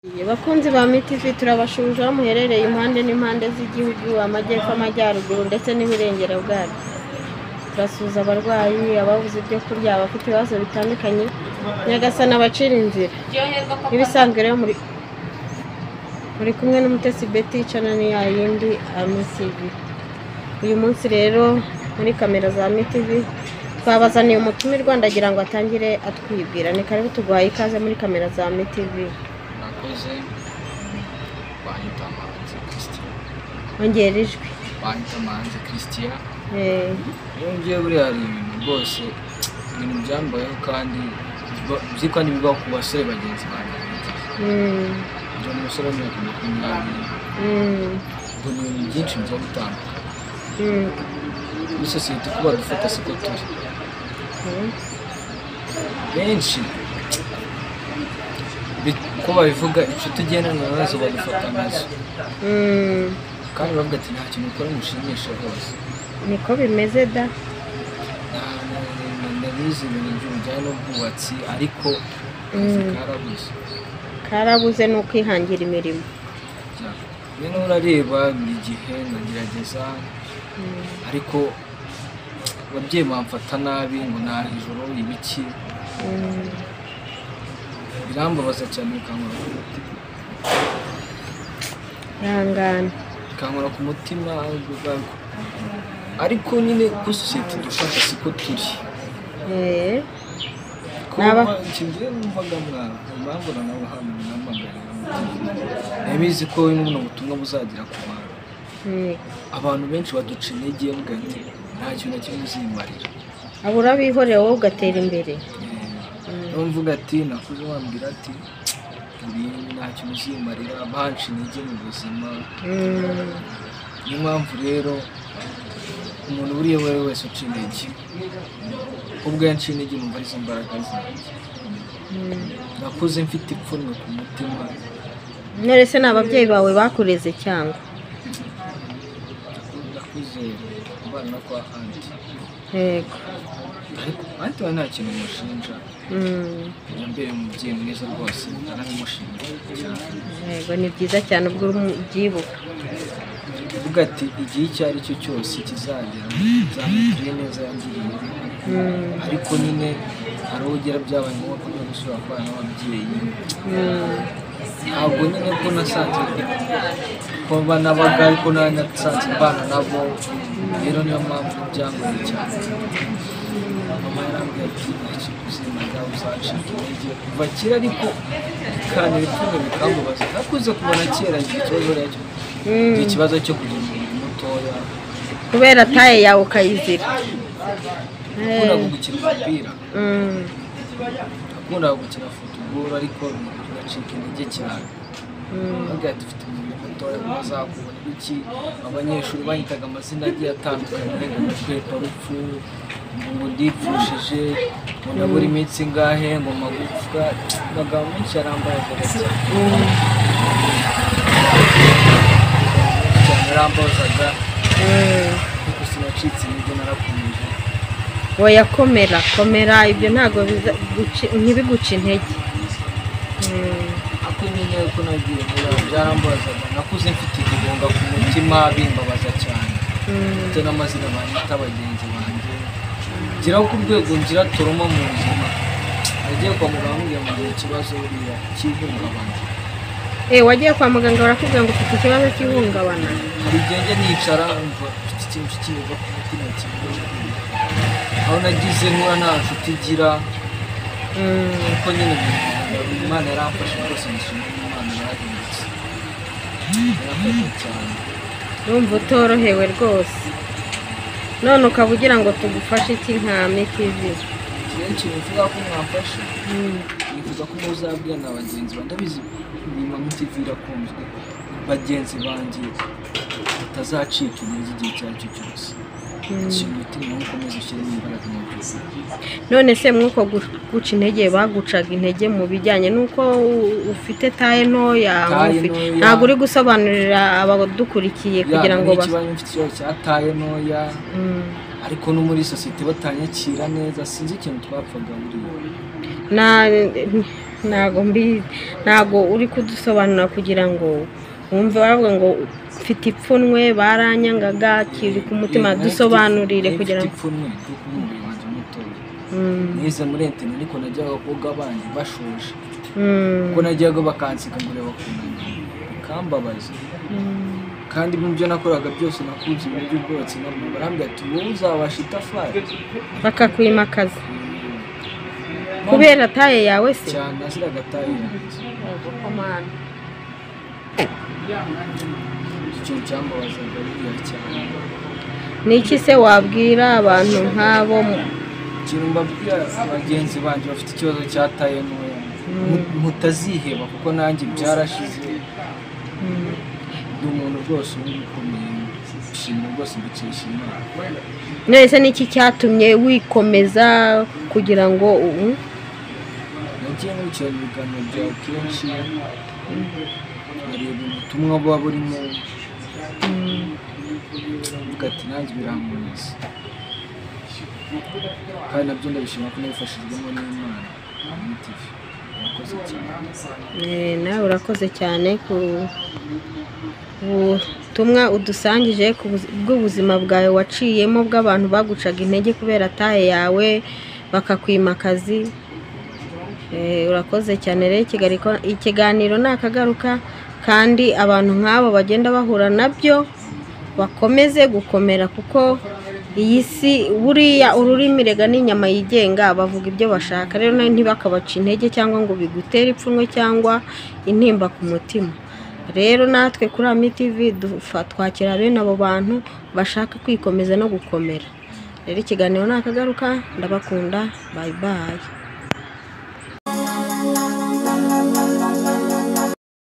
Bakunzi ba MTV turabashuje aho muherereye impande n'impande z'igihugu, amajyepfo, amajyaruguru ndetse n'iburengero bwaryo. Turasuhuza abarwayi, ababuze ibyo kurya, abafite ibibazo bitandukanye, Nyagasani abacira inzira. Ibisanzwe rero muri kumwe n'Umutesi Betty channel ya yindi MTV. Uyu munsi rero muri kamera za MTV twabazaniye umutumirwa, ndagira ngo atangire atwibwira. Ni karibu tuguhaye ikaze muri kamera za MTV. Nakoze bahita Manzi Christian. Ongera ijwi. Bahita Manzi Christian. Yongeye buri hari ibintu rwose ibintu byambayeho kandi byiko ni bibaho ku basore bagenzi banjye. Ndi umusore w'imyaka 20. Mbona ibintu byinshi byo gutandukana. Muri sosiyete kuba dufata siko turi. Benshi ko babivuga inshuti ugendana nazo badufata nazo. Kandi bavuga ati nta kintu ukora mushimisha rwose. Niko bimeze da. Ndabizi ibintu by'ubujyanye n'ubwubatsi ariko karabuze ni ukwihangira imirimo. Rero urareba buri gihe ndagerageza ariko ababyeyi bamfata nabi ngo nta ijoro ibiki. Birambabaza cyane bikankora ku mutima ariko nyine ku sosiyete dufata siko turi. Nkingiye numvaga impamvu nawe hano nabizi ko buno butumwa buzagira ku bantu. Abantu benshi baduca intege mugati nta kintu na kimwe uzimarira. Abura bihoreye wowe ugatera imbere. Mvuga ati nakuze wambwira ati nta kintu uzimarira, banshi intege mu buzima. Niyo mpamvu rero umuntu buriya we wese uca intege ubwo yanciye intege numva arizo mbaraga zanjye. Nakuze mfite ipfunwe ku mutima. None se n'ababyeyi bawe bakureze cyangwa? Nakuze mbana kwa anti. Yego. Ariko anti we nta kintu mushinja. Yambere umubyeyi mwiza rwose narabimushinja cyane. Yego, ni byiza cyane ubwo ubyibuka. Uvuga ati igihe icyo ari cyo cyose kizagera nzamubwire neza yangiriye. Ariko nyine arogera byabaye ngombwa ko gusura kwa n'ababyeyi. Ntabwo nyine ko nasanze ko banabaga ariko nasanze mbana nabo. Rero niyo mpamvu byangoye cyane. Mama yarambwiye ati nta ubuzima bwawe uzacika intege kuva kera ariko bikanira ipfunwe bikambabaza. Nakuze kubona kera ikibazo rero ikibazo cyo kugira umuntu mutoya kubera taille yawe ukayizira. Akunda gukina umupira, akunda gukina football ariko bigacika intege cyane. Ntabwo dufite umuntu mutoya bazakubona iki. Abanyeshuri bahitaga amazina agiye atandukanye ngo kwepa rupfu, ngo ndipfushije, ngo ndabura iminsi ngahe, ngo magufwa, amagambo menshi yarambaye cyane. Yarambazaga kuko sinacitse intege narakomeje. Oya komera ibyo ntago ntibiguca intege. Ako nyine uko nagiye byarambazaga. Nakuze mfite igihunga ku mutima bimbabaza cyane. Mfite n'amazina banyita bagenzi banjye. Ngira ku rwego ngira turoma mu buzima. Nagiye kwa muganga ambwira ngo ikibazo buriya cy'ihungabana. Wagiye kwa muganga barakubwira ngo ufite ikibazo cy'ihungabana? Hari igihe nicara umva mfite ikintu kikiva ku mutima kimwe. Aho nagize nkura nta nshuti igira. Kuko nyine Imana yaramfashe rwose nishimye Imana yarahindutse. Yarafashe cyane. Urumva utorohewe rwose. None ukaba ugira ngo tugufashe iki nka MTV? Kenshi bivuga ko mwafashe. Bivuga ko muzabwira na bagenzi banjye. Ndabizi nyuma MTV irakunzwe. Bagenzi banjye batazacika intege igihe cyacyo cyose. None se mwuko guca intege bagucaga intege mu bijyanye nuko ufite taille ntoya, ntabwo uri gusobanurira abadukurikiye kugira ngo bafite cya taille ntoya ariko no muri societe batanyakira neza. Sinzi ikintu twapfaga buriya. ntago uri kudusobanura kugira ngo wumve baravuga ngo mfite ipfunwe baranyangaga kiri ku mutima dusobanurire kugira ngo ipfunwe kuko umubiri wanjye mutoya nize muri interne ariko najyaga koga abandi bashoje kuko najyaga bakansika ngo reba kunani bikambabaza kandi mu byo nakoraga byose nakuze ibintu by'ubwubatsi nabwo barambwira ati wowe uzabasha itafari bakakwimakaza kubera taille yawe se cyane nashyiraga taille icyo cyambabazaga buriya cyane. ni iki se wabwira abantu nk'abo ikintu mbabwira bagenzi banjye bafite ikibazo cya taille ntoya mutaziheba kuko nanjye byarashize ndi umuntu rwose uri gukomeye ishimira rwose mbikesha Imana. nese niki cyatumye wikomeza kugira ngo nagiye nkurikirana ibiganiro byawe kenshi nkareba ubutumwa buba burimo mvuga ati nanjye birankomeza kandi nabyo ndabishima ko nabifashijwemo n'Imana. nawe urakoze cyane ku butumwa udusangije bw'ubuzima bwawe waciyemo bw'abantu bagucaga intege kubera taille yawe bakakwimakaza. urakoze cyane rero ikiganiro nakagaruka kandi abantu nk'abo bagenda bahura nabyo bakomeze gukomera kuko iyi si buriya ururimi rega n'inyama yigenga bavuga ibyo bashaka rero ntibakabaca intege cyangwa ngo bigutere ipfunwe cyangwa intimba ku mutima. rero natwe kuri Ami TV twakira bene abo bantu bashaka kwikomeza no gukomera. rero ikiganiro nakagaruka ndabakunda bye bye.